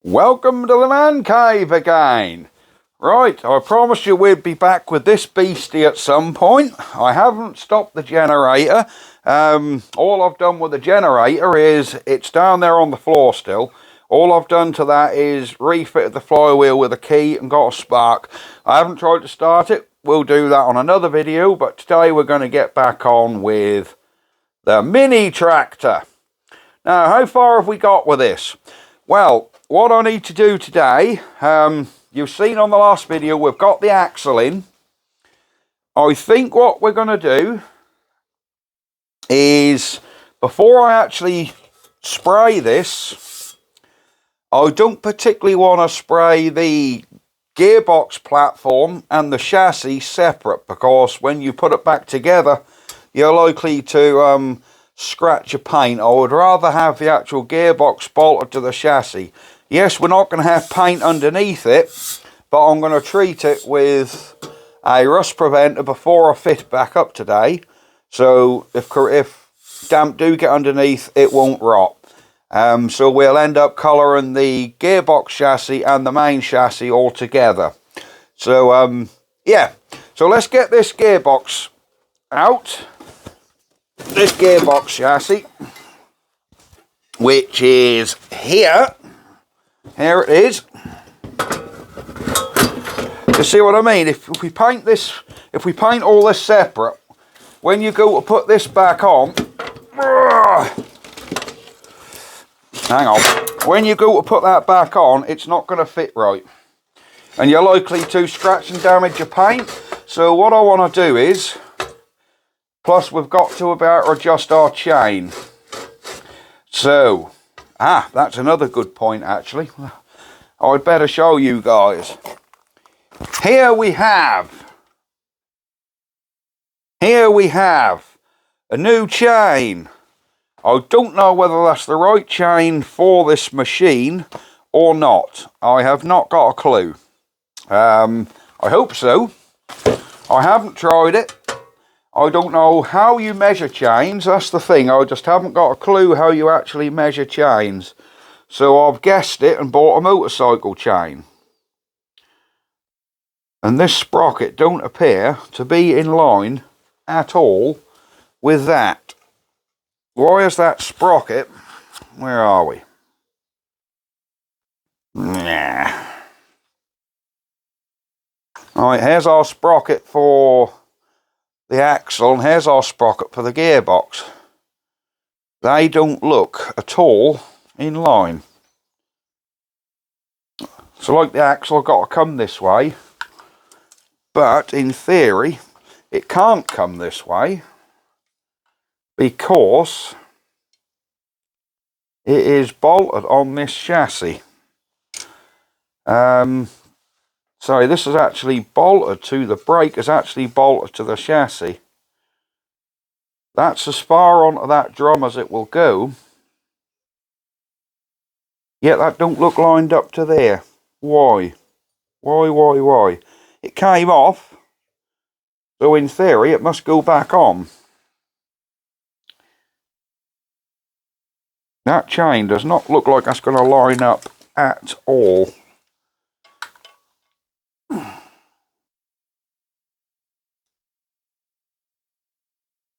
Welcome to the man cave again. Right, I promised you we'd be back with this beastie at some point. I haven't stopped the generator. All I've done with the generator is it's down there on the floor still. All I've done to that is refitted the flywheel with a key and got a spark. I haven't tried to start it. We'll do that on another video, but today we're going to get back on with the mini tractor. Now, how far have we got with this? Well, what I need to do today, you've seen on the last video, we've got the axle in. I think what we're going to do is, before I actually spray this, I don't particularly want to spray the gearbox platform and the chassis separate, because when you put it back together, you're likely to scratch your paint. I would rather have the actual gearbox bolted to the chassis. Yes, we're not going to have paint underneath it, but I'm going to treat it with a rust preventer before I fit it back up today. So if damp do get underneath, it won't rot. So we'll end up colouring the gearbox chassis and the main chassis all together. So yeah, so let's get this gearbox out. This gearbox chassis, which is here. Here it is. You see what I mean? If we paint this, if we paint all this separate, when you go to put this back on, hang on, when you go to put that back on, it's not going to fit right. And you're likely to scratch and damage your paint. So what I want to do is, plus we've got to about adjust our chain. So, that's another good point actually. I'd better show you guys. Here we have a new chain. I don't know whether that's the right chain for this machine or not. I have not got a clue. I hope so. I haven't tried it. I don't know how you measure chains, that's the thing. I just haven't got a clue how you actually measure chains. So I've guessed it and bought a motorcycle chain. And this sprocket don't appear to be in line at all with that. Why is that sprocket? Where are we? Nah. Alright, here's our sprocket for the axle, and here's our sprocket for the gearbox. They don't look at all in line. So like the axle, I've got to come this way, but in theory it can't come this way because it is bolted on this chassis. Sorry, this is actually bolted to the brake, is actually bolted to the chassis. That's as far onto that drum as it will go. Yet that don't look lined up to there. Why? Why? It came off, so in theory it must go back on. That chain does not look like that's going to line up at all.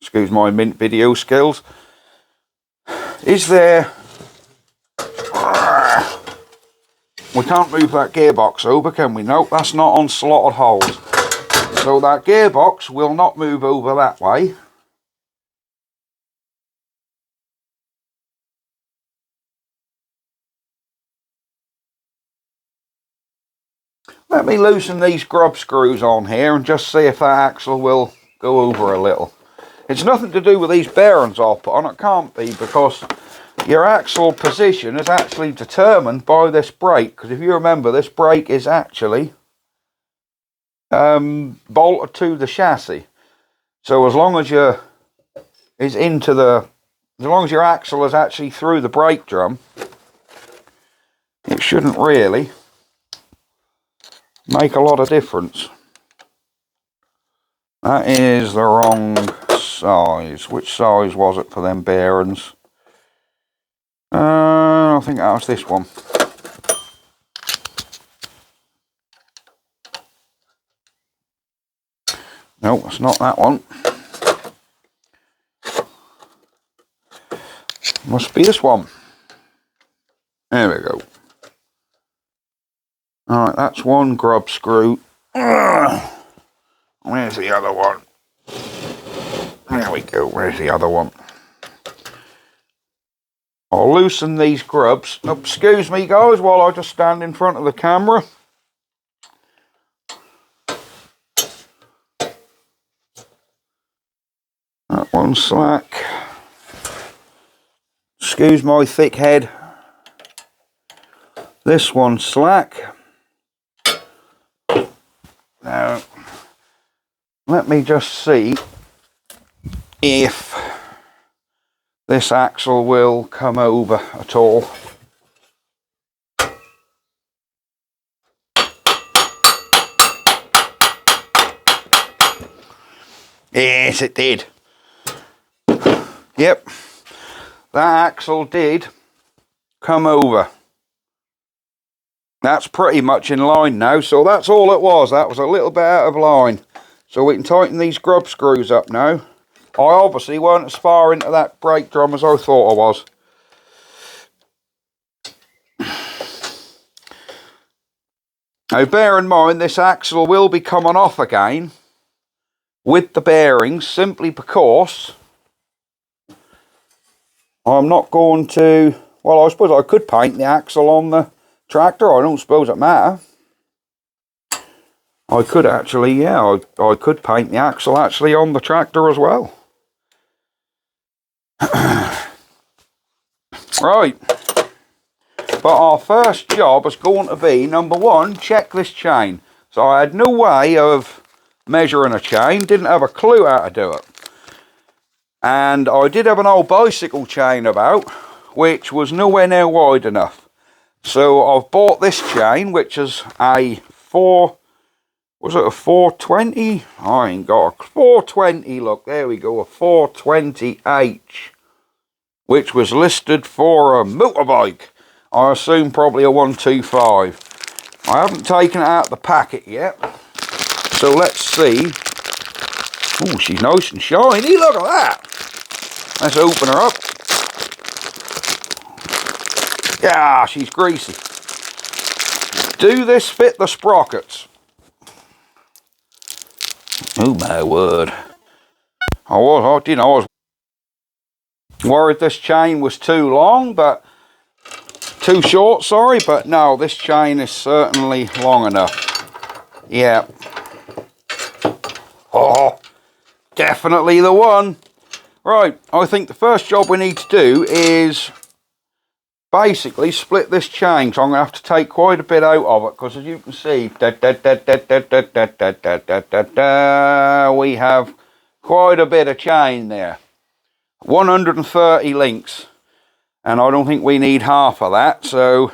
Excuse my mint video skills. Is there... We can't move that gearbox over, can we? Nope, that's not on slotted holes. So that gearbox will not move over that way. Let me loosen these grub screws on here and just see if that axle will go over a little. It's nothing to do with these bearings I'll put on. It can't be, because your axle position is actually determined by this brake. Because if you remember, this brake is actually bolted to the chassis. So as long as your axle is actually through the brake drum, it shouldn't really make a lot of difference. That is the wrong size. Which size was it for them bearings? I think that was this one. No, it's not that one. Must be this one. There we go. Alright, that's one grub screw. Where's the other one? There we go, where's the other one? I'll loosen these grubs. Oh, excuse me guys, while I just stand in front of the camera. That one's slack. Excuse my thick head. This one's slack. Now, let me just see if this axle will come over at all. Yes, it did. Yep, that axle did come over. That's pretty much in line now, so that's all it was. That was a little bit out of line. So we can tighten these grub screws up now. I obviously weren't as far into that brake drum as I thought I was. Now bear in mind, this axle will be coming off again with the bearings, simply because I'm not going to, well, I suppose I could paint the axle on the tractor. I don't suppose it matters. I could actually, yeah, I could paint the axle actually on the tractor as well. Right. But our first job is going to be, number one, check this chain. So I had no way of measuring a chain, didn't have a clue how to do it. And I did have an old bicycle chain about, which was nowhere near wide enough. So I've bought this chain, which is a was it a 420? I ain't got a 420, look, there we go, a 420H, which was listed for a motorbike. I assume probably a 125. I haven't taken it out of the packet yet, so let's see. Oh, she's nice and shiny, look at that. Let's open her up. Yeah, she's greasy. Do this fit the sprockets? Oh my word. I was worried this chain was too long, but too short, sorry, but no, this chain is certainly long enough. Yeah. Oh, definitely the one. Right, I think the first job we need to do is basically split this chain, so I'm going to have to take quite a bit out of it, because as you can see, we have quite a bit of chain there. 130 links, and I don't think we need half of that, so,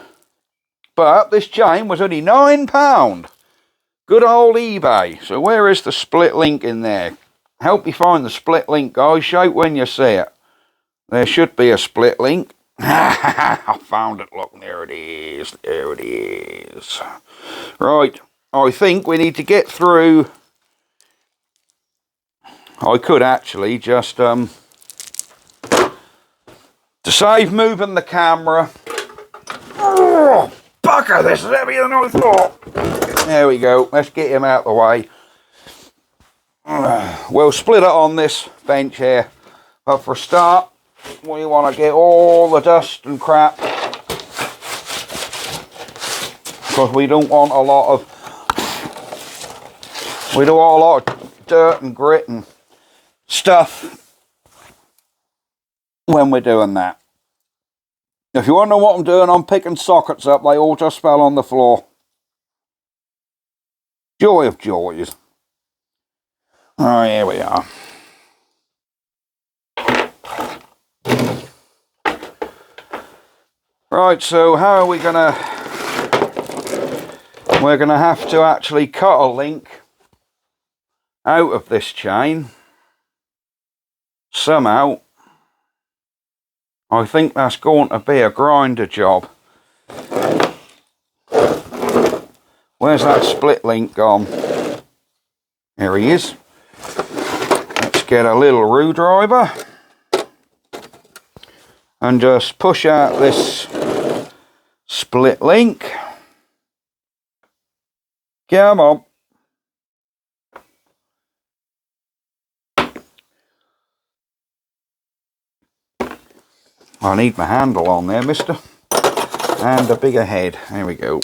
but this chain was only £9. Good old eBay. So where is the split link in there? Help me find the split link, guys. Shout when you see it. There should be a split link. I found it, look, there it is, there it is. Right, I think we need to get through. I could actually just, to save moving the camera. Oh, bugger, this is heavier than I thought. There we go, let's get him out of the way. We'll split it on this bench here, but for a start, we want to get all the dust and crap, because we don't want a lot of dirt and grit and stuff when we're doing that. If you want to know what I'm doing, I'm picking sockets up. They all just fell on the floor. Joy of joys. Oh, here we are. Right, so how are we gonna... We're gonna have to actually cut a link out of this chain. Somehow. I think that's going to be a grinder job. Where's that split link gone? Here he is. just get a little screwdriver and just push out this split link. Come on. I need my handle on there, mister. And a bigger head. There we go.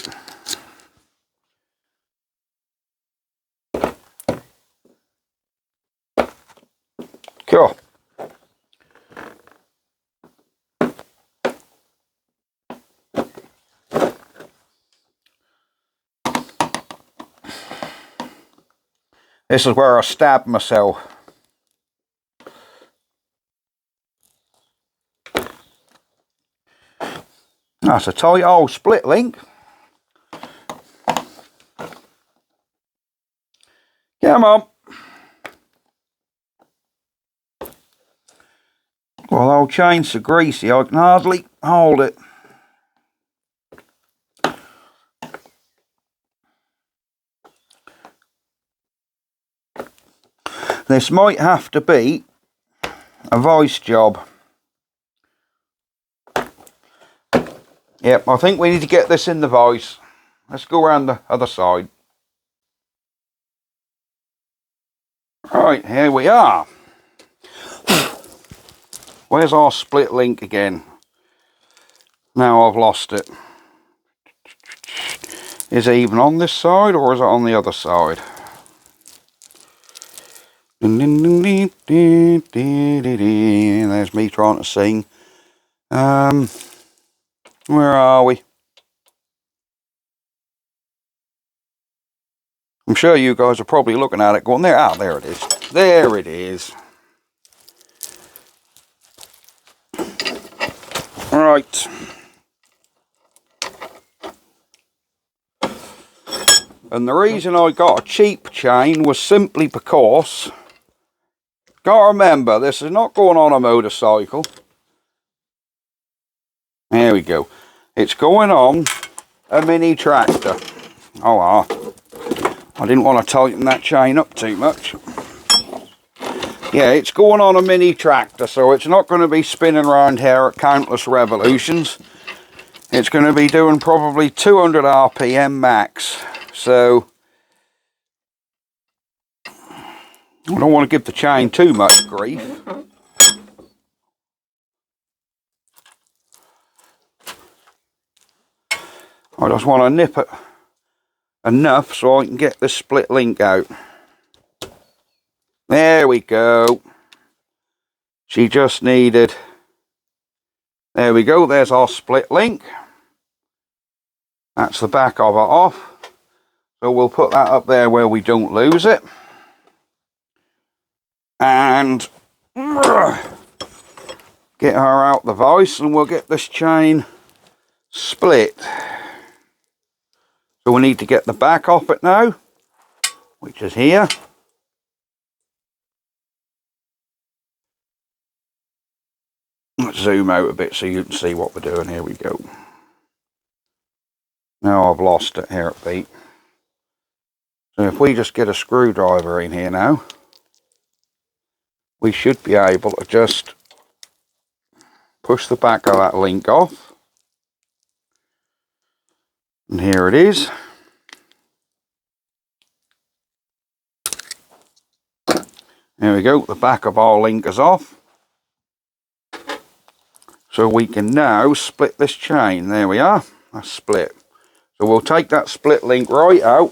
Cool. This is where I stabbed myself. That's a tight old split link. Come on. Well, the old chain's so greasy I can hardly hold it. This might have to be a vice job. Yep, I think we need to get this in the vise. Let's go around the other side. Right, here we are. Where's our split link again? Now I've lost it. Is it even on this side or is it on the other side? There's me trying to sing. Where are we? I'm sure you guys are probably looking at it going, there, ah, there it is. There it is. Right. And the reason I got a cheap chain was simply because, gotta remember, this is not going on a motorcycle. There we go. It's going on a mini tractor. Oh, I didn't want to tighten that chain up too much. Yeah, it's going on a mini tractor, so it's not going to be spinning around here at countless revolutions. It's going to be doing probably 200 RPM max. So I don't want to give the chain too much grief. I just want to nip it enough so I can get this split link out. There we go. She just needed, there we go, there's our split link. That's the back of it off. So we'll put that up there where we don't lose it. And get her out the vise and we'll get this chain split. So we need to get the back off it now, which is here. Let's zoom out a bit so you can see what we're doing. Here we go. Now I've lost it here at Pete. So if we just get a screwdriver in here now, we should be able to just push the back of that link off. And here it is. There we go, the back of our link is off. So we can now split this chain. There we are, that's split. So we'll take that split link right out.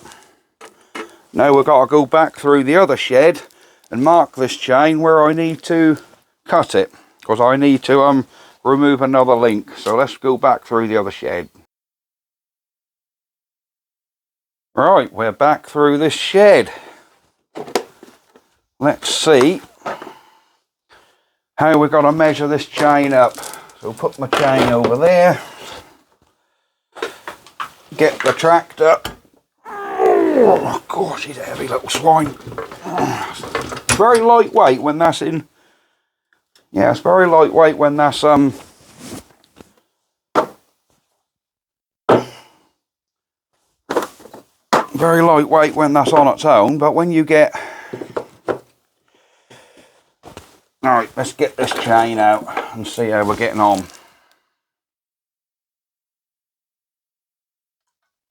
Now we've got to go back through the other shed and mark this chain where I need to cut it, because I need to remove another link. So let's go back through the other shed. Right, we're back through this shed. Let's see how we're going to measure this chain up. So put my chain over there. Get the tractor. Oh gosh, he's a heavy little swine. It's very lightweight when that's in. Yeah, it's very lightweight when that's very lightweight when that's on its own, but when you get let's get this chain out and see how we're getting on.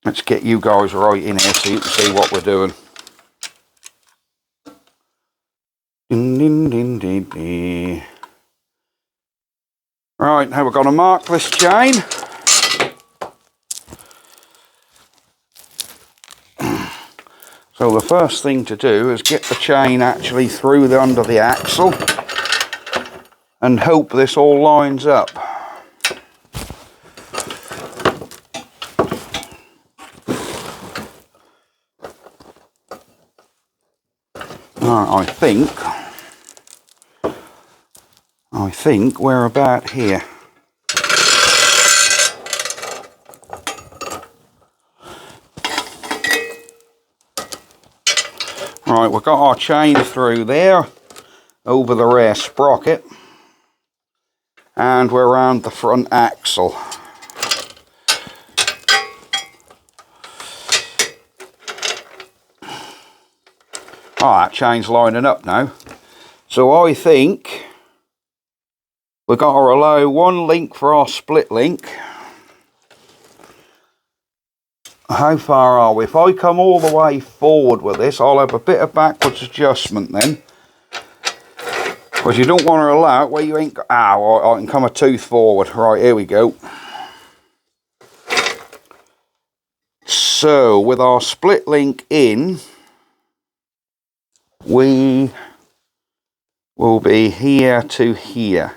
Let's get you guys right in here so you can see what we're doing. Right, now we're going to mark this chain. So the first thing to do is get the chain actually through under the axle and hope this all lines up. I think we're about here. Right, we've got our chain through there, over the rear sprocket, and we're around the front axle. Oh, that chain's lining up now. So I think we've got to allow one link for our split link. How far are we? If I come all the way forward with this, I'll have a bit of backwards adjustment then. Because you don't want to allow it where you ain't got... I can come a tooth forward. Right, here we go. So, with our split link in, we will be here to here.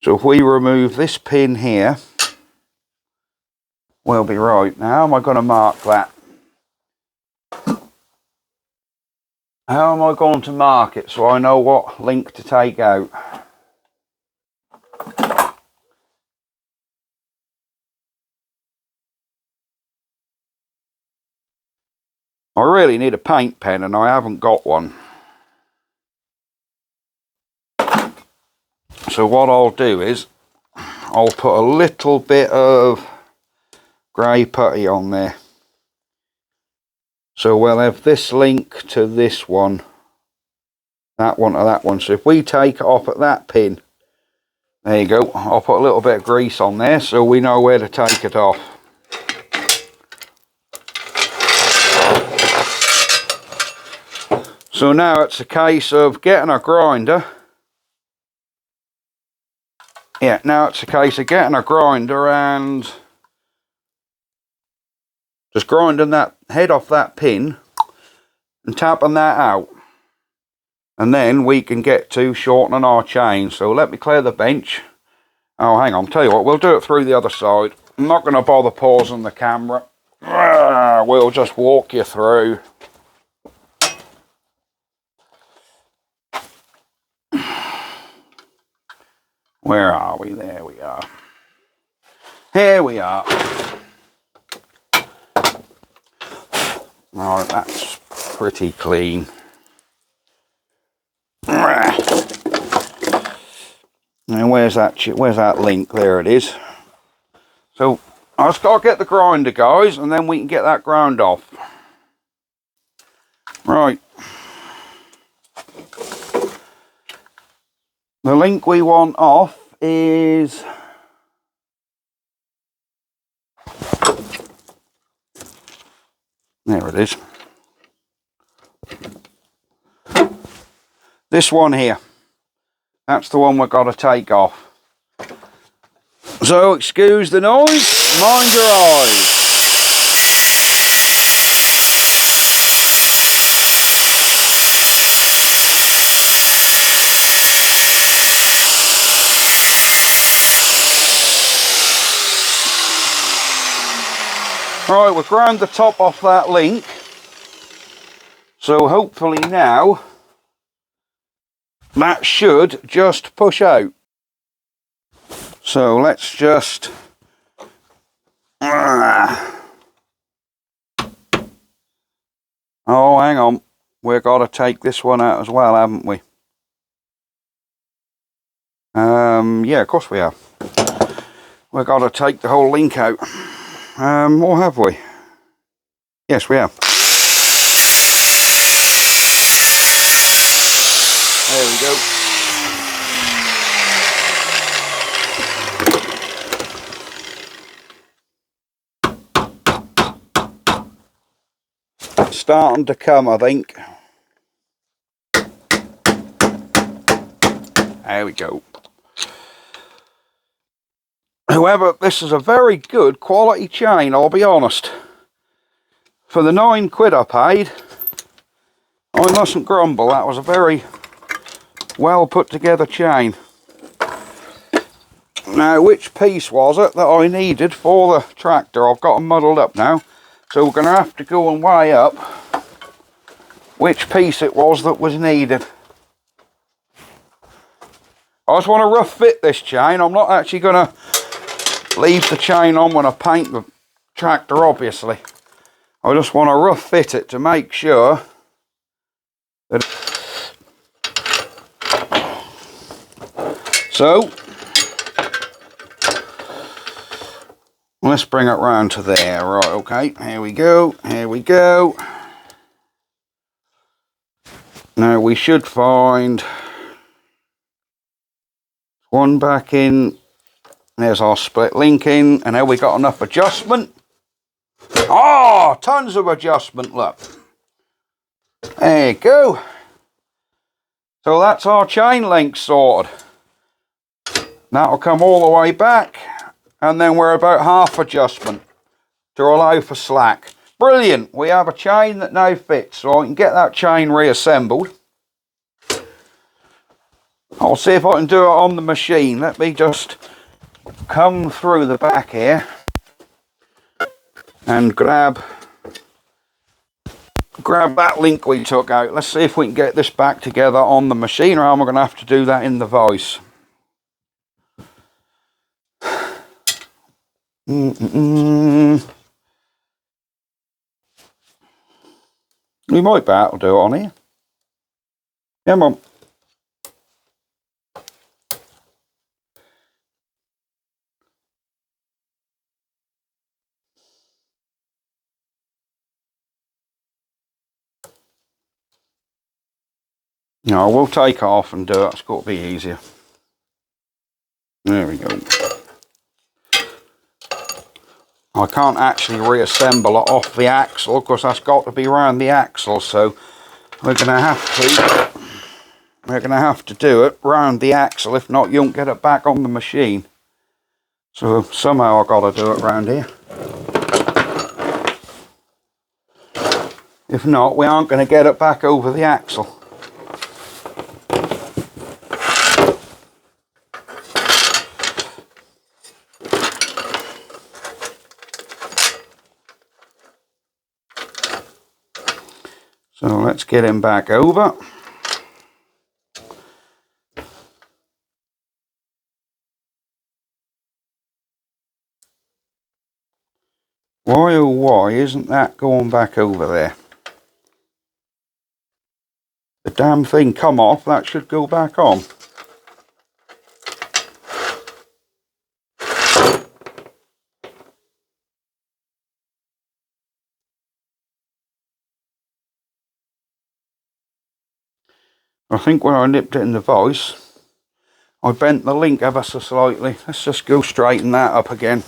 So if we remove this pin here, we'll be right. Now, how am I going to mark that? How am I going to mark it so I know what link to take out? I really need a paint pen and I haven't got one. So what I'll do is I'll put a little bit of grey putty on there. So we'll have this link to this one, that one to that one. So if we take it off at that pin, there you go. I'll put a little bit of grease on there so we know where to take it off. So now it's a case of getting a grinder. Yeah, now it's a case of getting a grinder and just grinding that head off that pin and tapping that out. And then we can get to shortening our chain. So let me clear the bench. Oh, hang on, tell you what, we'll do it through the other side. I'm not going to bother pausing the camera. We'll just walk you through. Where are we? There we are. Here we are. Alright, that's pretty clean. Now where's that link? There it is. So I've just got to get the grinder, guys, and then we can get that ground off. Right. The link we want off is there it is. This one here. That's the one we've got to take off. So excuse the noise, mind your eyes. Right, we've ground the top off that link. So hopefully now that should just push out. So let's just oh, hang on, we've got to take this one out as well, haven't we? Yeah, of course we have. We've got to take the whole link out. Or have we? Yes, we have. There we go. It's starting to come, I think. There we go. However, this is a very good quality chain, I'll be honest. For the £9 I paid, I mustn't grumble. That was a very well put together chain. Now, which piece was it that I needed for the tractor? I've got them muddled up now. So we're going to have to go and weigh up which piece it was that was needed. I just want to rough fit this chain. I'm not actually going to leave the chain on when I paint the tractor, obviously. I just want to rough fit it to make sure that. So let's bring it round to there. Right, okay, here we go, here we go. Now we should find one back in. There's our split linking, and now we got enough adjustment. Oh, tons of adjustment, look. There you go. So that's our chain length sorted. That'll come all the way back, and then we're about half adjustment to allow for slack. Brilliant. We have a chain that now fits, so I can get that chain reassembled. I'll see if I can do it on the machine. Let me just come through the back here and grab that link we took out. Let's see if we can get this back together on the machine, or am I going to have to do that in the vise? We might be able to do it on here. Come on. No, we'll take off and do it. It's got to be easier. There we go. I can't actually reassemble it off the axle because that's got to be around the axle, so we're going to have to do it round the axle. If not, you won't get it back on the machine. So somehow I've got to do it round here. If not, we aren't going to get it back over the axle. So let's get him back over. Why oh why isn't that going back over there? The damn thing come off, that should go back on. I think when I nipped it in the vise, I bent the link ever so slightly. Let's just go straighten that up again.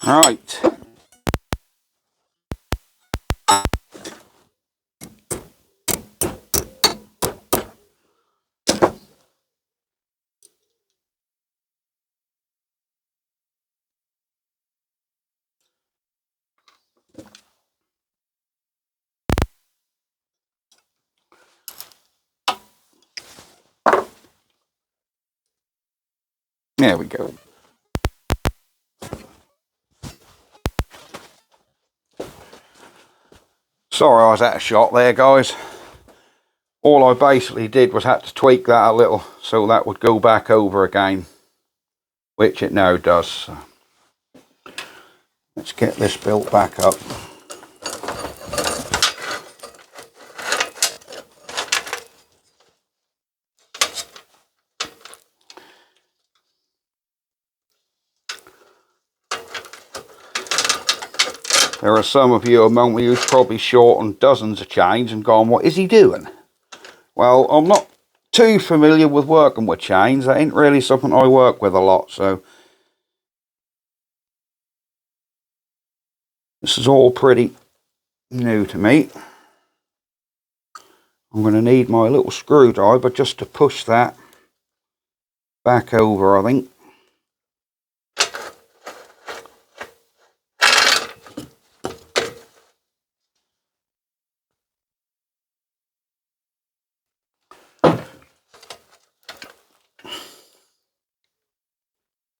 Right. There we go. Sorry I was out of shot there, guys. all I basically did was had to tweak that a little so that would go back over again, which it now does. So let's get this built back up. There are some of you among me who's probably short on dozens of chains and gone, what is he doing? Well, I'm not too familiar with working with chains. That ain't really something I work with a lot, so this is all pretty new to me. I'm going to need my little screwdriver just to push that back over, I think.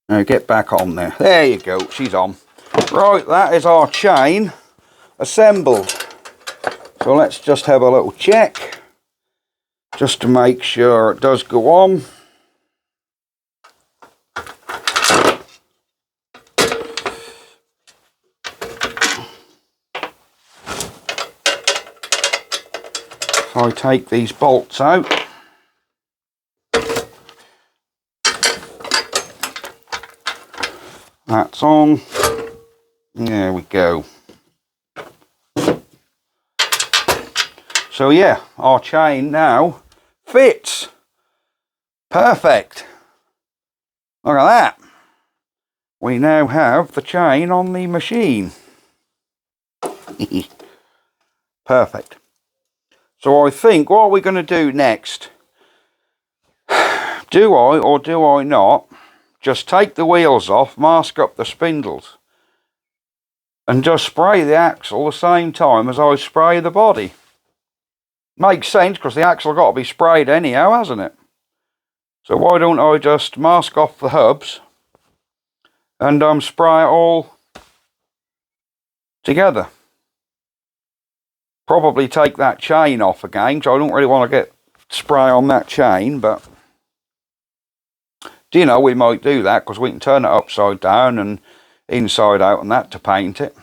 Now get back on there. There you go, she's on. Right, that is our chain assembled. So let's just have a little check, just to make sure it does go on. If I take these bolts out, that's on. There we go. So yeah, our chain now fits. Perfect. Look at that. We now have the chain on the machine. Perfect. So I think what we're going to do next, do I or do I not just take the wheels off, mask up the spindles, and just spray the axle the same time as I spray the body? Makes sense, because the axle got to be sprayed anyhow, hasn't it? So why don't I just mask off the hubs and spray it all together? Probably take that chain off again, so I don't really want to get spray on that chain, but do you know, we might do that because we can turn it upside down and inside out and that to paint it.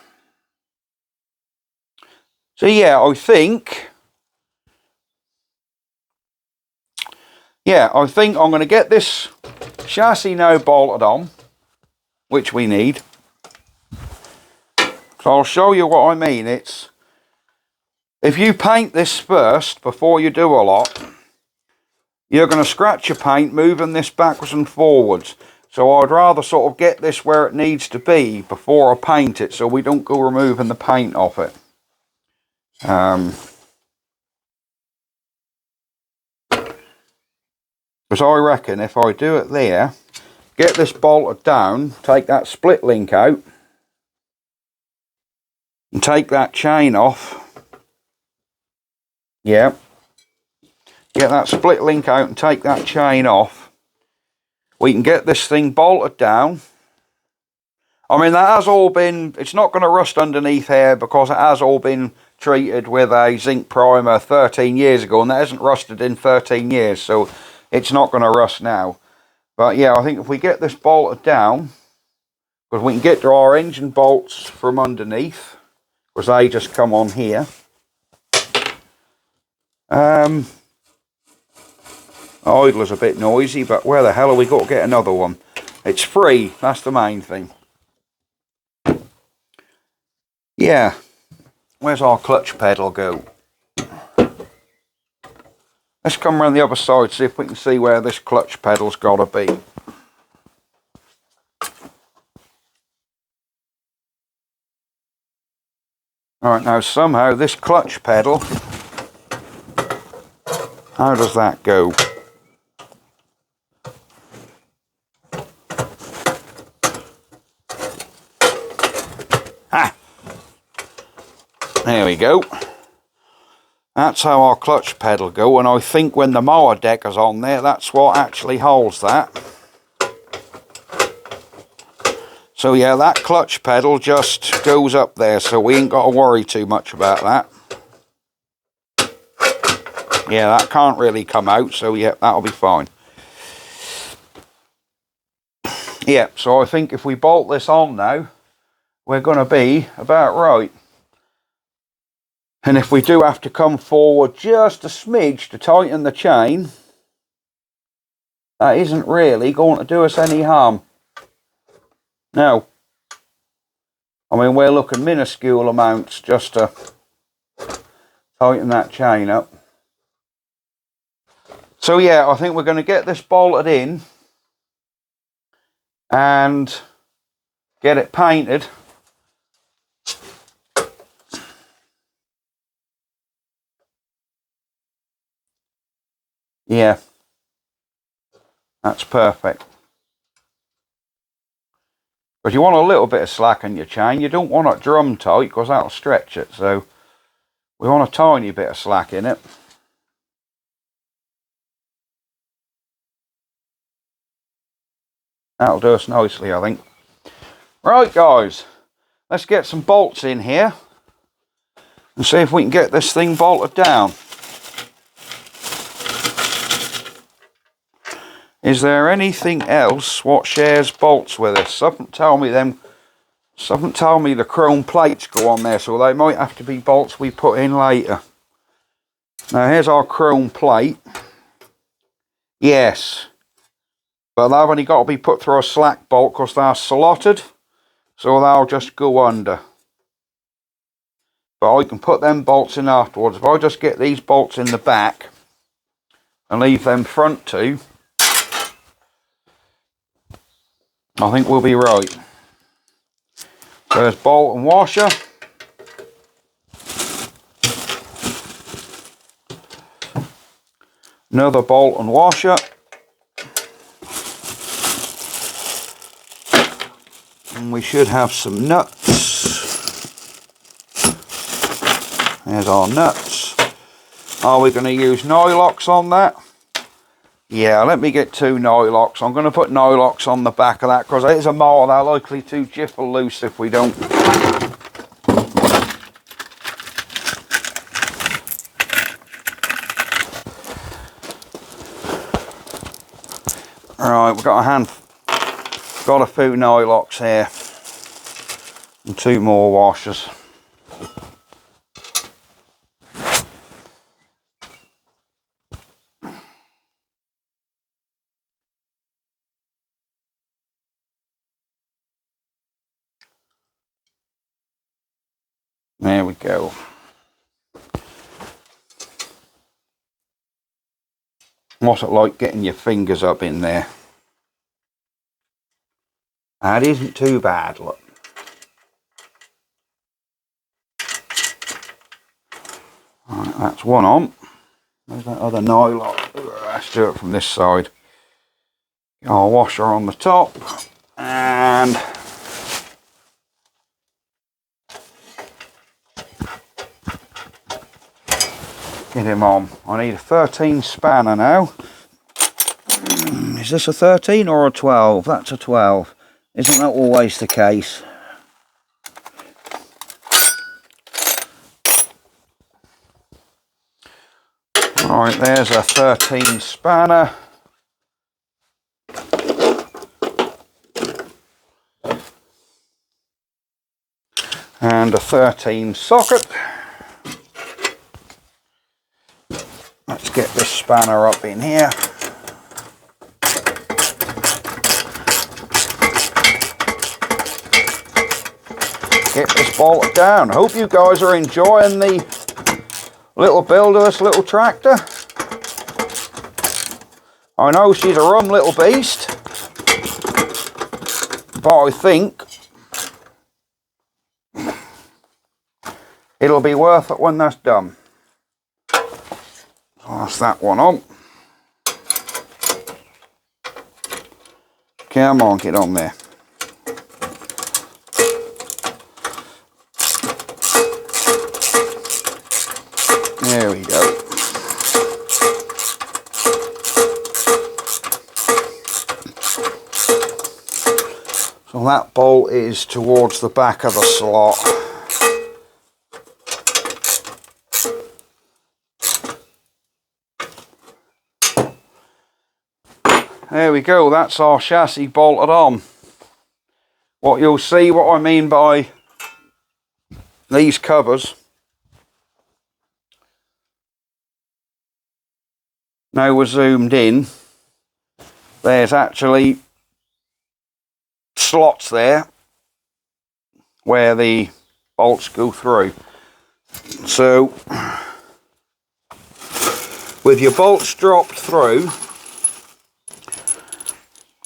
So yeah, I think I'm going to get this chassis now bolted on, which we need. So I'll show you what I mean. It's, if you paint this first before you do a lot, you're going to scratch your paint moving this backwards and forwards. So I'd rather sort of get this where it needs to be before I paint it, so we don't go removing the paint off it. Because I reckon if I do it there, get this bolted down, take that split link out, and take that chain off. Yeah. Get that split link out and take that chain off. We can get this thing bolted down. I mean, that has all been, it's not going to rust underneath here because it has all been treated with a zinc primer 13 years ago, and that hasn't rusted in 13 years, so it's not going to rust now. But yeah, I think if we get this bolted down, because we can get to our engine bolts from underneath, because they just come on here. Idler's a bit noisy, but where the hell have we got to get another one? It's free, that's the main thing. Yeah, where's our clutch pedal go? Let's come around the other side, see if we can see where this clutch pedal's got to be. Alright, now somehow this clutch pedal, how does that go? Ah! There we go. That's how our clutch pedal go, and I think when the mower deck is on there, that's what actually holds that. So yeah, that clutch pedal just goes up there, so we ain't got to worry too much about that. Yeah, that can't really come out, so yeah, that'll be fine. Yeah, so I think if we bolt this on now, we're going to be about right. And if we do have to come forward just a smidge to tighten the chain, that isn't really going to do us any harm. Now, I mean, we're looking minuscule amounts just to tighten that chain up. So yeah, I think we're going to get this bolted in and get it painted. Yeah, that's perfect. But you want a little bit of slack in your chain. You don't want it drum tight because that'll stretch it. So we want a tiny bit of slack in it. That'll do us nicely, I think. Right, guys, let's get some bolts in here and see if we can get this thing bolted down. Is there anything else what shares bolts with us? Something tell me the chrome plates go on there, so they might have to be bolts we put in later. Now here's our chrome plate. Yes, but they've only got to be put through a slack bolt because they're slotted, so they'll just go under. But I can put them bolts in afterwards. If I just get these bolts in the back and leave them front two, I think we'll be right. So there's bolt and washer. Another bolt and washer. And we should have some nuts. There's our nuts. Are we going to use nylocks on that? Yeah, let me get 2 nylocks. I'm going to put nylocks on the back of that because it is a motor. They're likely to jiffle loose if we don't. Right, we've got a few nylocks here and 2 more washers. There we go. What's it like getting your fingers up in there? That isn't too bad, look. Right, that's one on. There's that other nylock. Let's do it from this side. Our washer on the top. And get him on. I need a 13 spanner now. Is this a 13 or a 12? That's a 12. Isn't that always the case? Alright, there's a 13 spanner. And a 13 socket. Let's get this spanner up in here. Get this bolted down. Hope you guys are enjoying the little build of this little tractor. I know she's a rum little beast, but I think it'll be worth it when that's done. Pass that one on. Come on, get on there. There we go. So that bolt is towards the back of the slot. there we go, that's our chassis bolted on. What you'll see, what I mean by these covers, now we're zoomed in, there's actually slots there where the bolts go through. So with your bolts dropped through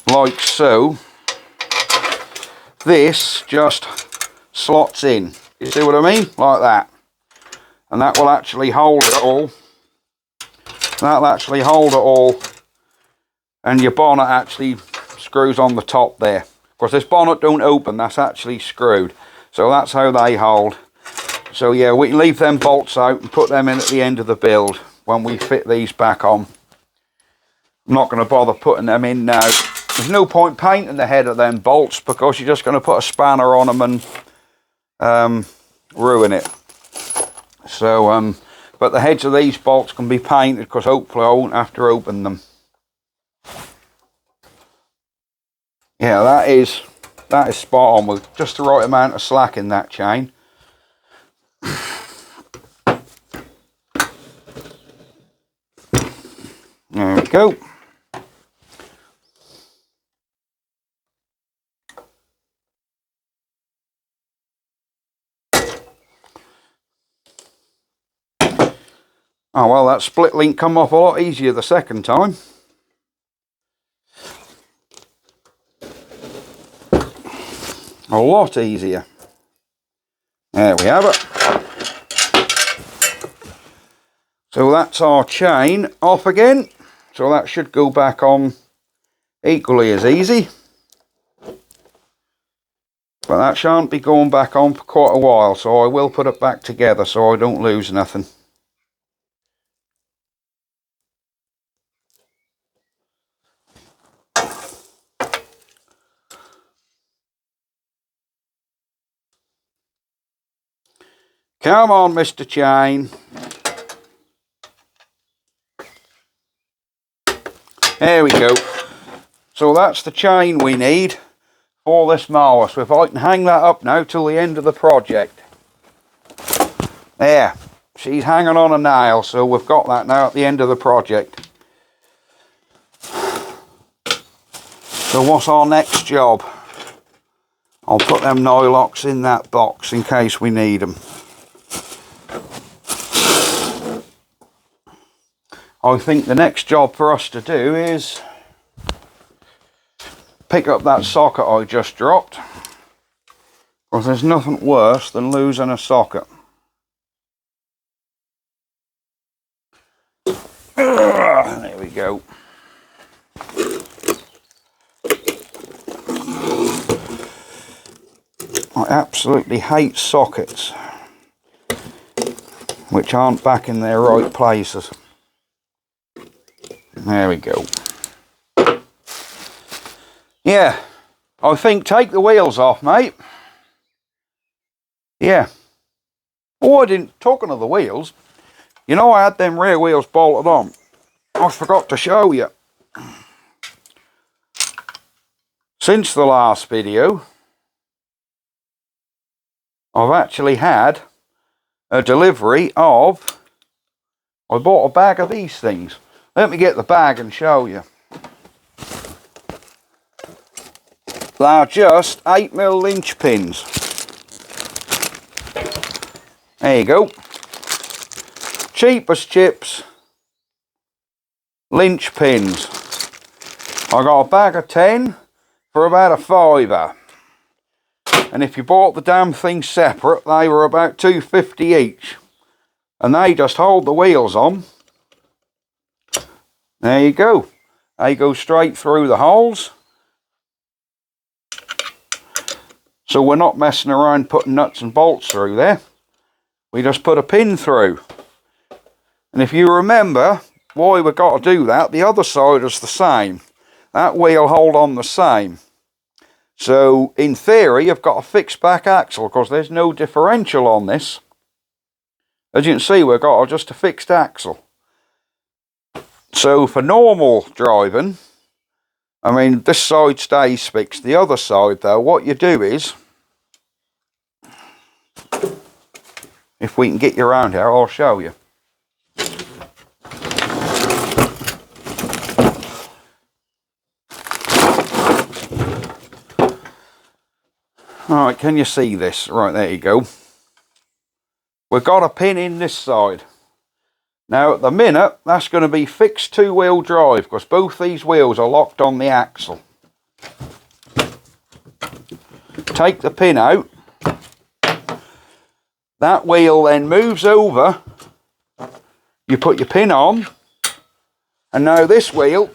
like so, this just slots in. You see what I mean? Like that. And that will actually hold it all. That'll actually hold it all. And your bonnet actually screws on the top there. Of course, this bonnet don't open, that's actually screwed. So that's how they hold. So yeah, we can leave them bolts out and put them in at the end of the build when we fit these back on. I'm not going to bother putting them in now. There's no point painting the head of them bolts because you're just going to put a spanner on them and ruin it. So, but the heads of these bolts can be painted because hopefully I won't have to open them. Yeah, that is spot on with just the right amount of slack in that chain. There we go. Oh well, that split link come off a lot easier the second time. A lot easier. There we have it. So that's our chain off again. So that should go back on equally as easy. But that shan't be going back on for quite a while, so I will put it back together so I don't lose nothing. Come on, Mr. Chain. There we go. So that's the chain we need for this mower. So if I can hang that up now till the end of the project. There. She's hanging on a nail, so we've got that now at the end of the project. So what's our next job? I'll put them nylocks in that box in case we need them. I think the next job for us to do is pick up that socket I just dropped, because there's nothing worse than losing a socket. There we go. I absolutely hate sockets which aren't back in their right places. There we go. Yeah, I think take the wheels off, mate. Yeah. Oh, I didn't, talking of the wheels, you know I had them rear wheels bolted on. I forgot to show you. Since the last video, I've actually had a delivery of, I bought a bag of these things. Let me get the bag and show you. They're just 8mm Lynch pins. There you go. Cheap as chips. Lynch pins. I got a bag of 10 for about a £5. And if you bought the damn thing separate, they were about £2.50 each. And they just hold the wheels on. There you go. They go straight through the holes. So we're not messing around putting nuts and bolts through there. We just put a pin through. And if you remember why we've got to do that, the other side is the same. That wheel hold on the same. So in theory, you've got a fixed back axle because there's no differential on this. As you can see, we've got just a fixed axle. So for normal driving, I mean, this side stays fixed. The other side though, what you do is, if we can get you around here, I'll show you. Alright, can you see this? Right, there you go. We've got a pin in this side. Now at the minute, that's going to be fixed two-wheel drive, because both these wheels are locked on the axle. Take the pin out. That wheel then moves over. You put your pin on. And now this wheel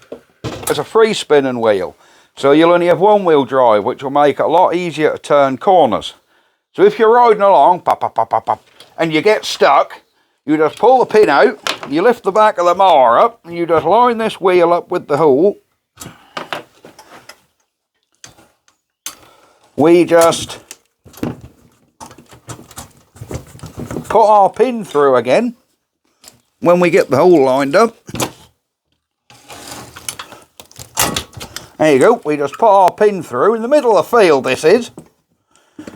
is a free spinning wheel. So you'll only have one wheel drive, which will make it a lot easier to turn corners. So if you're riding along, pop, pop, pop, pop, pop, and you get stuck, you just pull the pin out, you lift the back of the mower up, and you just line this wheel up with the hole. We just put our pin through again when we get the hole lined up. There you go, we just put our pin through, in the middle of the field this is,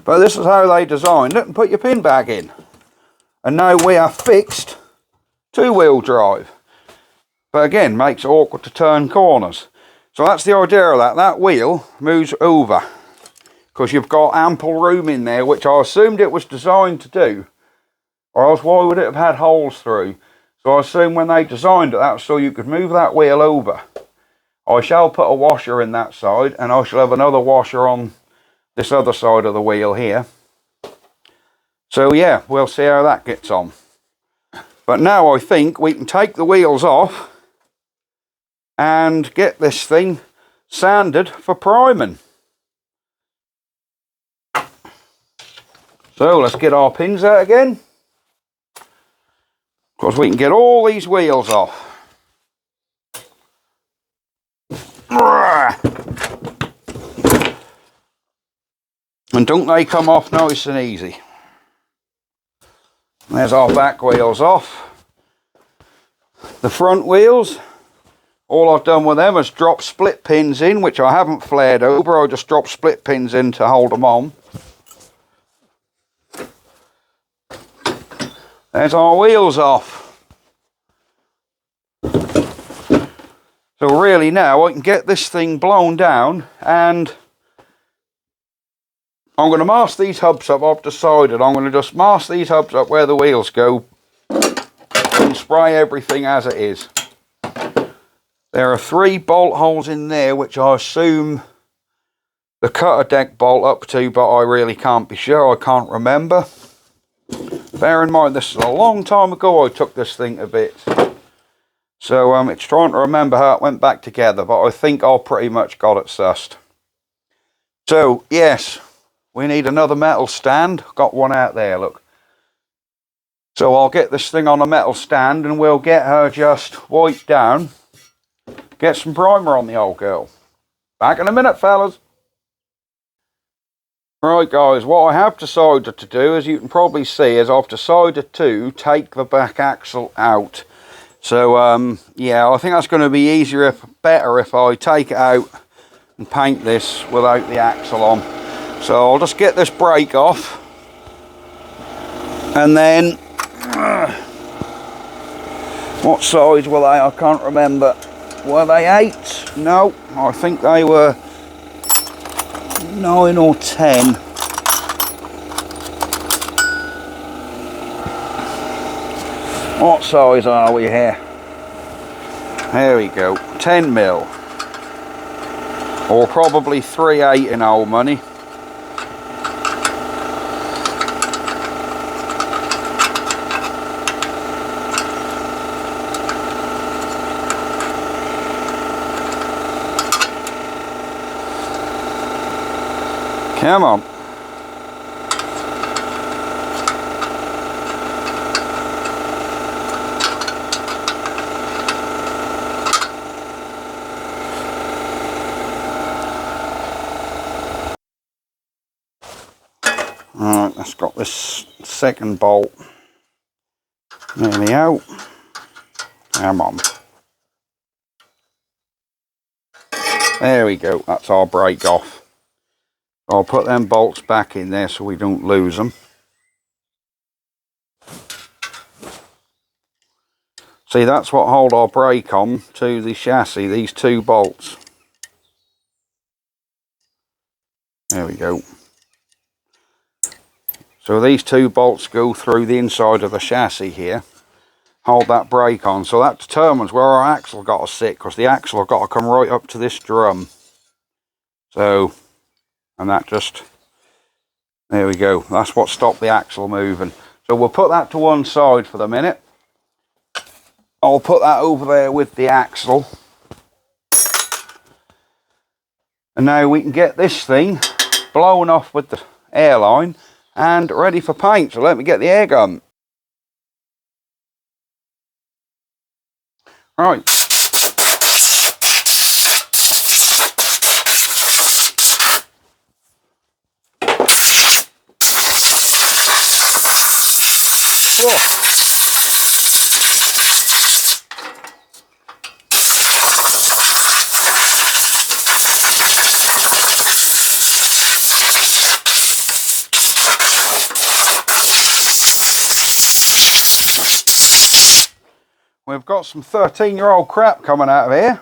but this is how they designed it, and put your pin back in. And now we are fixed two-wheel drive. But again, makes it awkward to turn corners. So that's the idea of that. That wheel moves over, because you've got ample room in there, which I assumed it was designed to do. Or else why would it have had holes through? So I assume when they designed it, that was so you could move that wheel over. I shall put a washer in that side, and I shall have another washer on this other side of the wheel here. So yeah, we'll see how that gets on. But now I think we can take the wheels off and get this thing sanded for priming. So let's get our pins out again, because we can get all these wheels off. And don't they come off nice and easy. There's our back wheels off. The front wheels, all I've done with them is drop split pins in, which I haven't flared over. I just drop split pins in to hold them on. There's our wheels off. So really now I can get this thing blown down, and I'm going to mask these hubs up. I've decided I'm going to just mask these hubs up where the wheels go and spray everything as it is. There are 3 bolt holes in there, which I assume the cutter deck bolt up to, but I really can't be sure. I can't remember. Bear in mind, this is a long time ago I took this thing to bits. So it's trying to remember how it went back together, but I think I've pretty much got it sussed. So, yes. We need another metal stand. Got one out there, look. So I'll get this thing on a metal stand, and we'll get her just wiped down. Get some primer on the old girl. Back in a minute, fellas. Right, guys, what I have decided to do, as you can probably see, is I've decided to take the back axle out. So, yeah, I think that's going to be better if I take it out and paint this without the axle on. So I'll just get this brake off, and then what size were they? I can't remember. Were they 8? No, I think they were 9 or 10. What size are we here? There we go, 10 mil, or probably 3/8 in old money. Come on. Alright, let's got this second bolt nearly out. Come on. There we go, that's our brake off. I'll put them bolts back in there so we don't lose them. See, that's what hold our brake on to the chassis, these two bolts. There we go. So these two bolts go through the inside of the chassis here, hold that brake on. So that determines where our axle got to sit, because the axle have got to come right up to this drum. So, and that just, there we go. That's what stopped the axle moving. So we'll put that to one side for the minute. I'll put that over there with the axle. And now we can get this thing blown off with the airline and ready for paint. So let me get the air gun. Right. Whoa. We've got some 13-year-old crap coming out of here.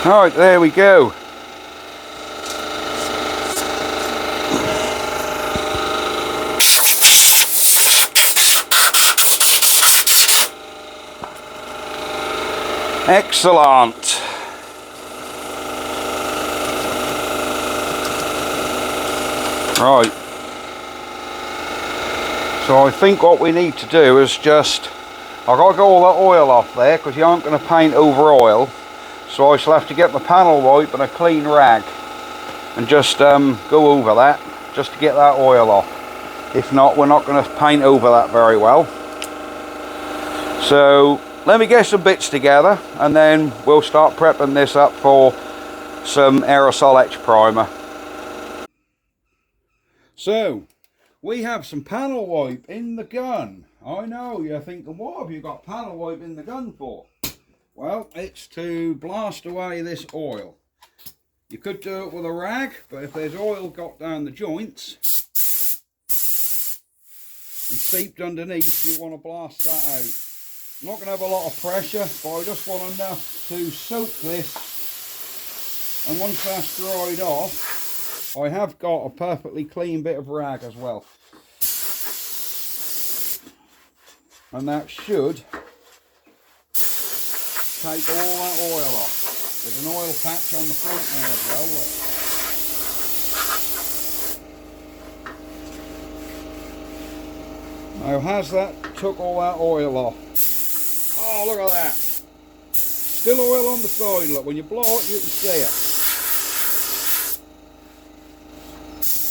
Right, there we go. Excellent. Right. So I think what we need to do is just, I've got to get all that oil off there because you aren't going to paint over oil. So I shall have to get my panel wipe and a clean rag and just go over that just to get that oil off. If not, we're not going to paint over that very well. So let me get some bits together and then we'll start prepping this up for some aerosol etch primer. So we have some panel wipe in the gun. I know, you're thinking, what have you got panel wipe in the gun for? Well, it's to blast away this oil. You could do it with a rag, but if there's oil got down the joints and seeped underneath, you want to blast that out. I'm not going to have a lot of pressure, but I just want enough to soak this. And once that's dried off, I have got a perfectly clean bit of rag as well. And that should take all that oil off. There's an oil patch on the front there as well. Look. Now has that took all that oil off? Oh, look at that. Still oil on the side, look. When you blow it, you can see it.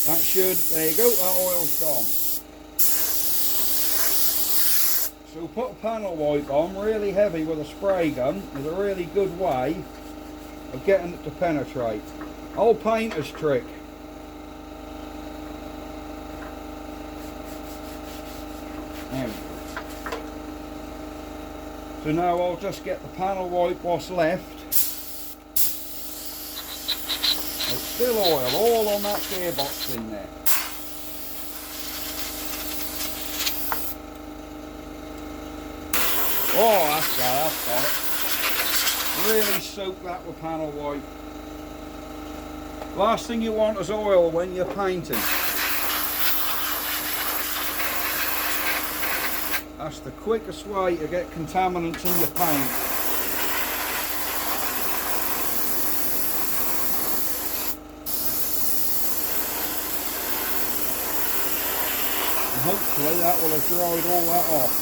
That should, there you go, that oil's gone. So put a panel wipe on really heavy with a spray gun is a really good way of getting it to penetrate. Old painter's trick. There we go. So now I'll just get the panel wipe what's left. There's still oil all on that gearbox in there. Oh, that's got it. Really soak that with panel wipe. Last thing you want is oil when you're painting. That's the quickest way to get contaminants in your paint. And hopefully that will have dried all that off.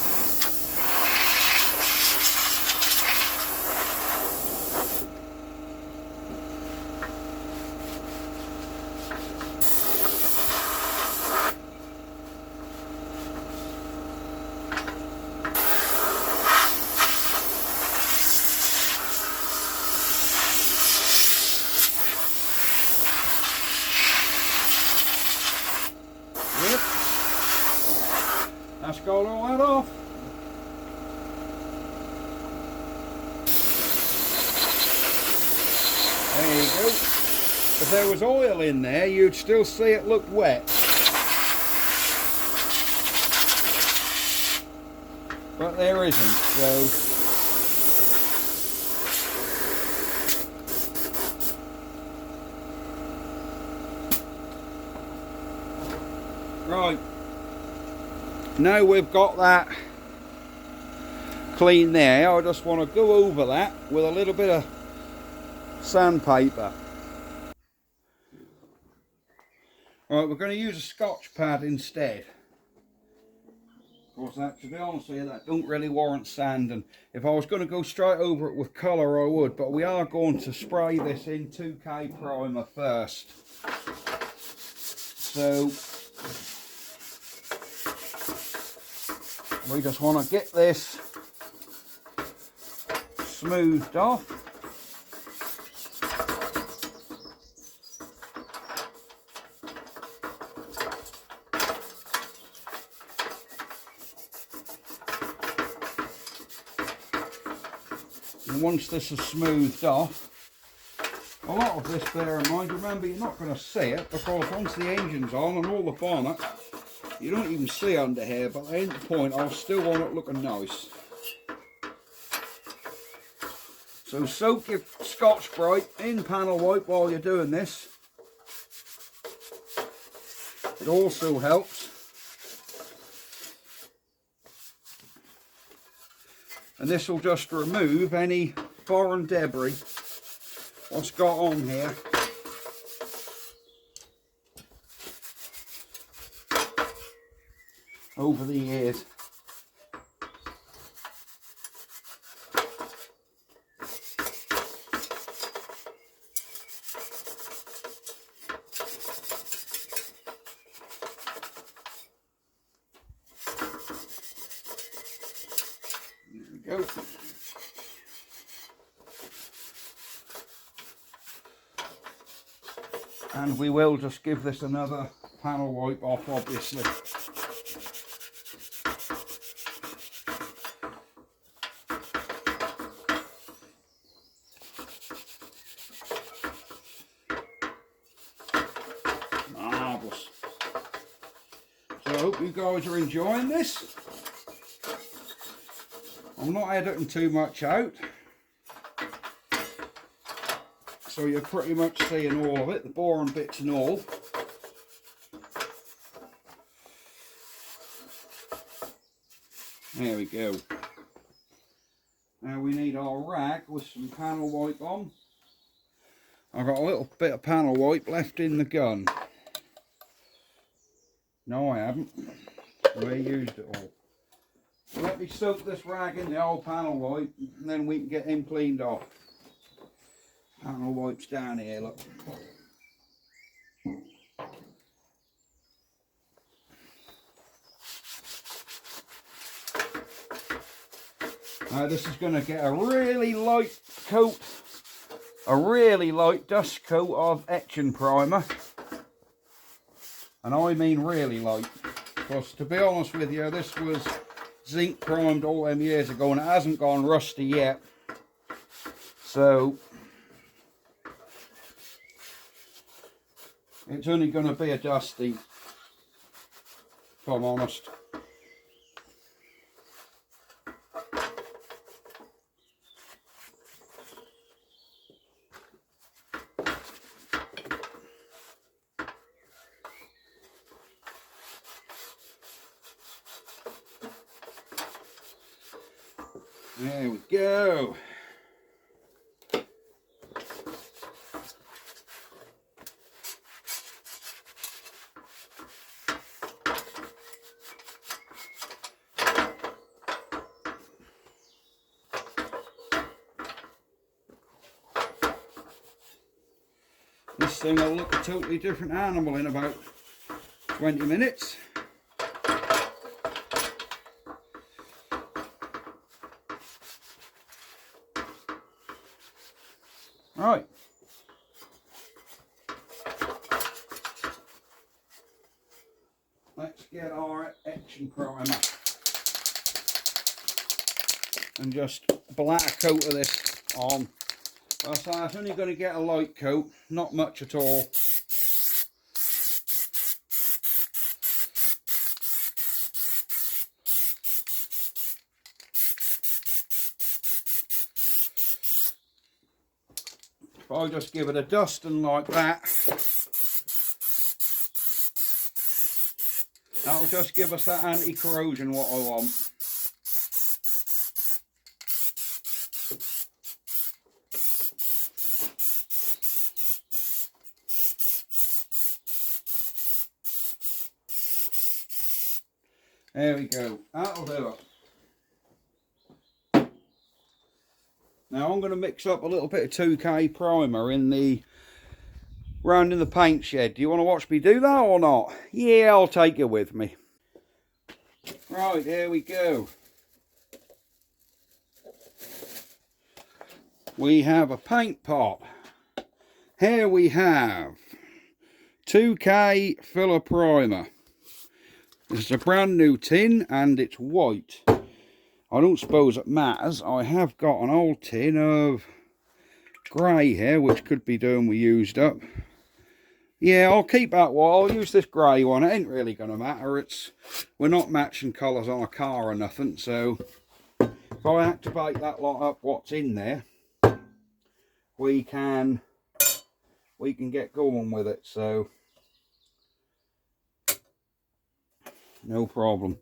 That's got all that off. There you go. If there was oil in there, you'd still see it looked wet. But there isn't, so... Right. Now we've got that clean there, I just want to go over that with a little bit of sandpaper. Right, we're going to use a Scotch pad instead. Of course, that, to be honest with you, that don't really warrant sanding. If I was going to go straight over it with colour, I would, but we are going to spray this in 2K primer first. So we just want to get this smoothed off. And once this is smoothed off, a lot of this, bear in mind, remember you're not going to see it because once the engine's on and all the bonnet, you don't even see under here, but at the end of the point, I still want it looking nice. So soak your Scotch-Brite in panel wipe while you're doing this. It also helps. And this will just remove any foreign debris what's got on here. Over the years. There we go. And we will just give this another panel wipe off, obviously. Marvellous. So I hope you guys are enjoying this. I'm not editing too much out, so you're pretty much seeing all of it, the boring bits and all. There we go. Now we need our rag with some panel wipe on. I've got a little bit of panel wipe left in the gun. No, I haven't. We used it all. So let me soak this rag in the old panel wipe and then we can get him cleaned off. Panel wipes down here, look. Now this is going to get a really light coat, a really light dust coat of etching primer. And I mean really light, because to be honest with you, this was zinc primed all them years ago and it hasn't gone rusty yet. So it's only going to be a dusty, if I'm honest. There we go. This thing will look a totally different animal in about 20 minutes. Right. Let's get our action primer and just black coat of this on. So it's only going to get a light coat, not much at all. If I just give it a dusting like that, that'll just give us that anti-corrosion what I want. There we go, that'll do it. Now I'm going to mix up a little bit of 2K primer round in the paint shed. Do you want to watch me do that or not? Yeah, I'll take you with me. Right, there we go. We have a paint pot. Here we have 2K filler primer. This is a brand new tin and it's white. I don't suppose it matters. I have got an old tin of grey here, which could be doing we used up. Yeah, I'll keep that one. I'll use this grey one. It ain't really going to matter. We're not matching colours on a car or nothing. So if I activate that lot up, what's in there, we can get going with it. So no problem.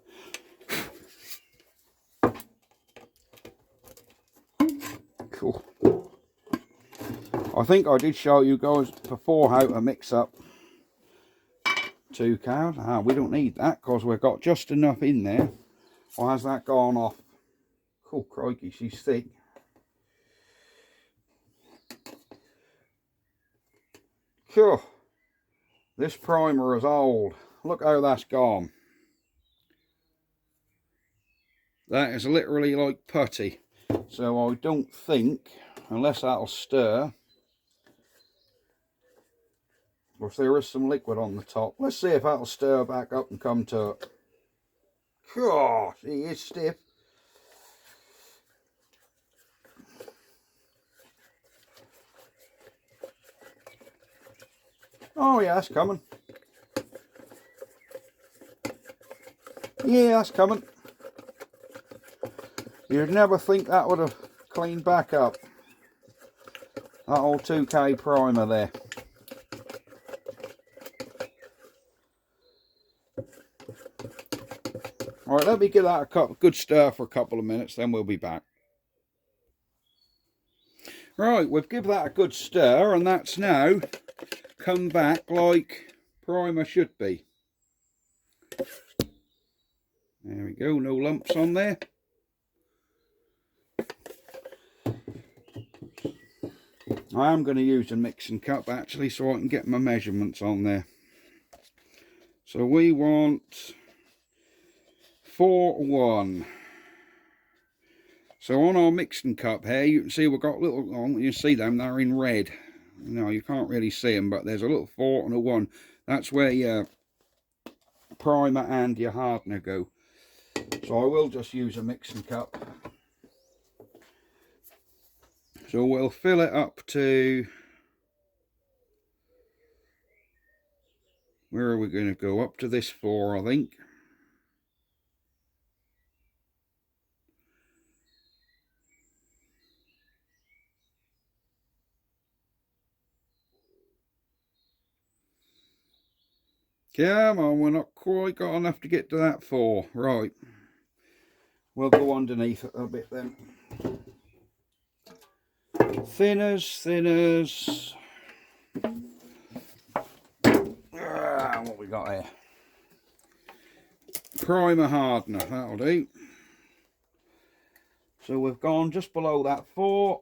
Cool. I think I did show you guys before how to mix up 2K. We don't need that because we've got just enough in there. Or has that gone off? Oh crikey, she's thick. Cool. This primer is old. Look how that's gone. That is literally like putty. So I don't think, unless that'll stir, or if there is some liquid on the top. Let's see if that'll stir back up and come to it. Gosh, it is stiff. Oh yeah, that's coming. Yeah, that's coming. You'd never think that would have cleaned back up. That old 2K primer there. Alright, let me give that a good stir for a couple of minutes, then we'll be back. Right, we've given that a good stir, and that's now come back like primer should be. There we go, no lumps on there. I am going to use a mixing cup actually so I can get my measurements on there. So we want 4:1. So on our mixing cup here, you can see we've got little, you see them, they're in red. No, you can't really see them, but there's a little 4 and a 1. That's where your primer and your hardener go. So I will just use a mixing cup. So we'll fill it up to, where are we going to go? Up to this 4, I think. Come on, we're not quite got enough to get to that 4. Right. We'll go underneath it a bit then. Thinners. What we got here? Primer hardener, that'll do. So we've gone just below that 4.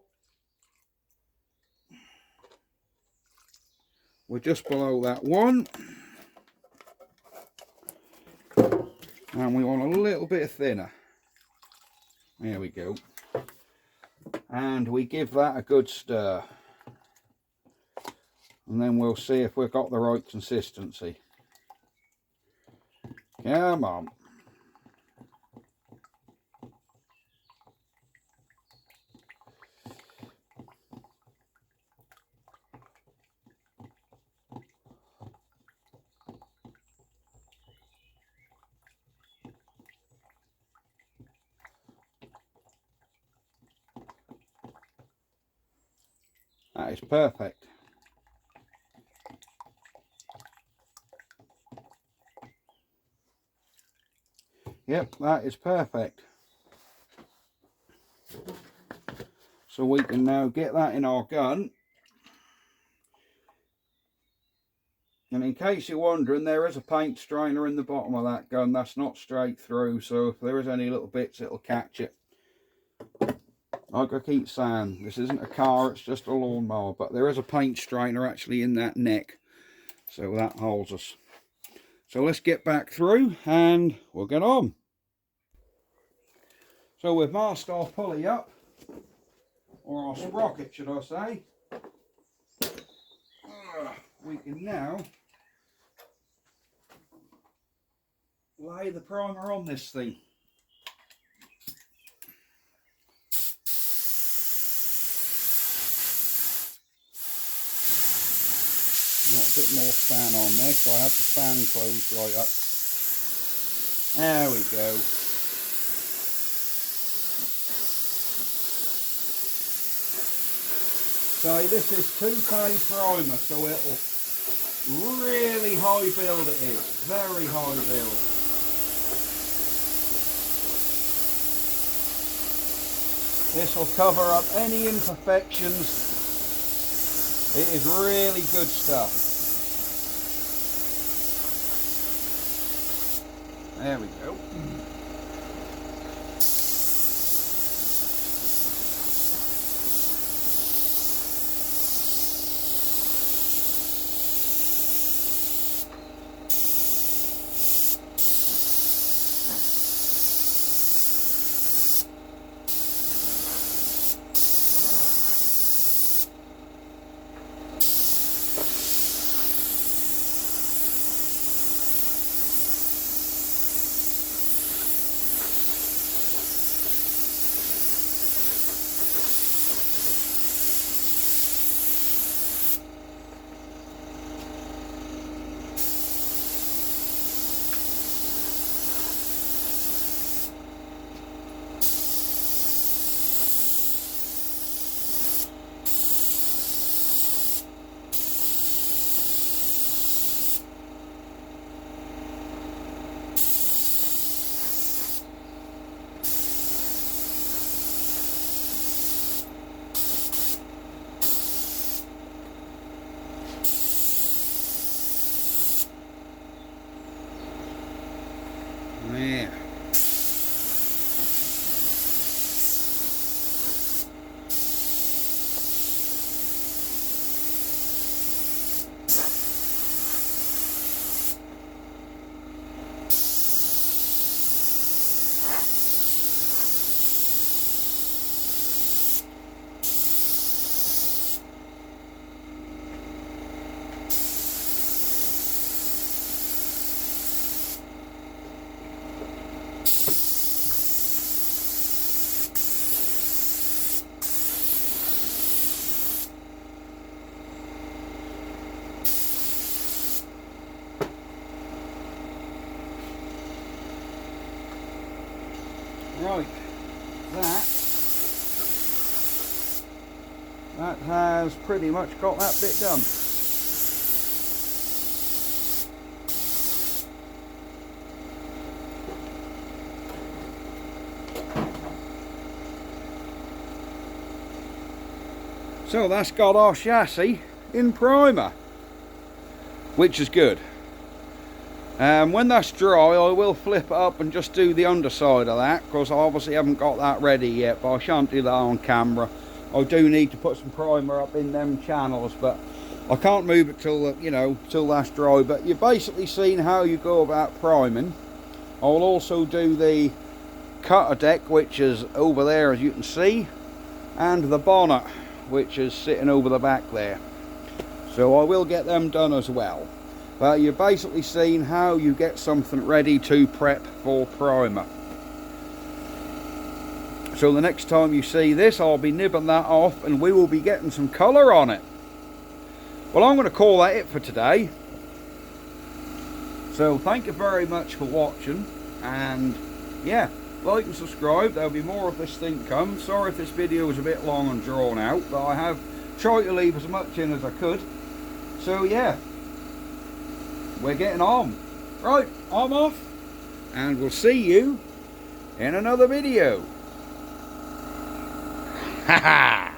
We're just below that 1. And we want a little bit thinner. There we go. And we give that a good stir. And then we'll see if we've got the right consistency. Come on. That is perfect. Yep, that is perfect. So we can now get that in our gun. And in case you're wondering, there is a paint strainer in the bottom of that gun. That's not straight through, so if there is any little bits, it'll catch it. Like I keep saying, this isn't a car, it's just a lawnmower, but there is a paint strainer actually in that neck, so that holds us. So let's get back through and we'll get on. So we've masked our pulley up, or our sprocket should I say. We can now lay the primer on this thing. Got a bit more fan on there, so I had the fan closed right up. There we go. So this is 2K primer, so it'll really high build it is. Very high build. This will cover up any imperfections. It is really good stuff. There we go. Yeah. Right, that has pretty much got that bit done. So that's got our chassis in primer, which is good. When that's dry, I will flip it up and just do the underside of that, because I obviously haven't got that ready yet, but I shan't do that on camera. I do need to put some primer up in them channels, but I can't move it till, you know, till that's dry. But you've basically seen how you go about priming. I'll also do the cutter deck, which is over there as you can see, and the bonnet, which is sitting over the back there. So I will get them done as well. But you've basically seen how you get something ready to prep for primer. So the next time you see this, I'll be nibbing that off and we will be getting some colour on it. Well, I'm going to call that it for today. So thank you very much for watching, and yeah, like and subscribe. There'll be more of this thing come. Sorry if this video was a bit long and drawn out, but I have tried to leave as much in as I could. So yeah, we're getting on. Right, I'm off, and we'll see you in another video. Ha ha!